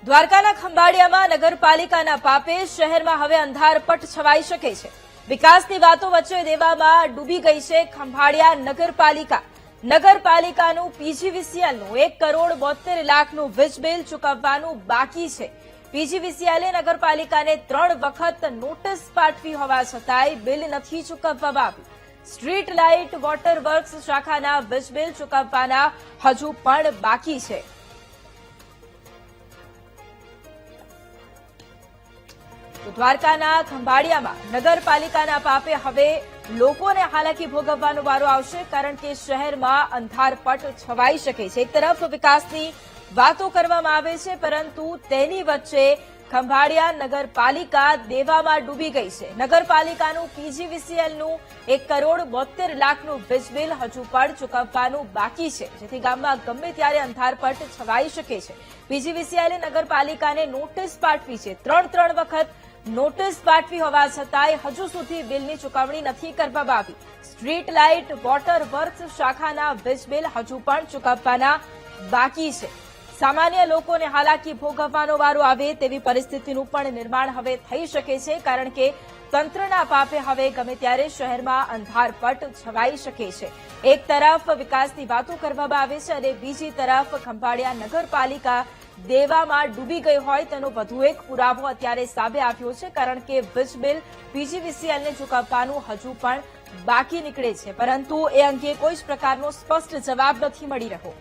દ્વારકાના ખંભાળિયામાં નગરપાલિકાના પાપે શહેરમાં હવે અંધારપટ છવાઈ શકે છે। વિકાસની વાતો વચ્ચે દેવામાં ડૂબી ગઈ છે ખંભાળિયા નગરપાલિકા। નગરપાલિકાનું પીજીવીસીએલનું 1,72,00,000નું વીજ બિલ ચૂકવવાનું બાકી છે। પીજીવીસીએલે નગરપાલિકાને 3 વખત નોટિસ પાઠવી હોવા છતાંય બિલ નથી ચૂકવવામાં આવ્યું। સ્ટ્રીટ લાઇટ વોટર વર્ક્સ શાખાના વીજ બિલ ચૂકવવાના હજુ પણ બાકી છે। દ્વારકાના ખંભાળિયામાં નગરપાલિકાના પાપે હવે લોકોને હાલાકી ભોગવવાનો વારો આવશે, કારણ કે શહેરમાં અંધારપટ છવાઈ શકે છે। એક તરફ વિકાસની વાતો કરવામાં આવે છે, પરંતુ તેની વચ્ચે ખંભાળિયા નગરપાલિકા દેવામાં ડૂબી ગઈ છે। નગરપાલિકાનું પીજીવીસીએલનું 1,72,00,000નું વીજ બિલ હજુ પણ ચૂકવવાનું બાકી છે, જેથી ગામમાં ગમે ત્યારે અંધારપટ છવાઈ શકે છે। પીજીવીસીએલે નગરપાલિકાને નોટિસ પાઠવી છે। 3 વખત નોટિસ પાઠવી હોવા છતાંય હજુ સુધી બિલની ચૂકવણી નથી કરવામાં આવી। સ્ટ્રીટ લાઇટ વોટર વર્ક્સ શાખાના વીજ બિલ હજુ પણ ચૂકવવાના બાકી છે। સામાન્ય લોકોને હાલાકી ભોગવવાનો વારો આવે તેવી પરિસ્થિતિનું પણ નિર્માણ હવે થઈ શકે છે, કારણ કે તંત્રના પાપે હવે ગમે ત્યારે શહેરમાં અંધારપટ છવાઈ શકે છે। એક તરફ વિકાસની વાતો કરવામાં આવે છે અને બીજી તરફ ખંભાળિયા નગરપાલિકા દેવામાં ડૂબી ગઈ હોય તેનો વધુ એક પુરાવો અત્યારે સામે આવ્યો છે, કારણ કે વીજ બિલ પીજીવીસીએલને ચૂકવવાનું હજુ પણ બાકી નીકળે છે, પરંતુ એ અંગે કોઈ જ પ્રકારનો સ્પષ્ટ જવાબ નથી મળી રહ્યો।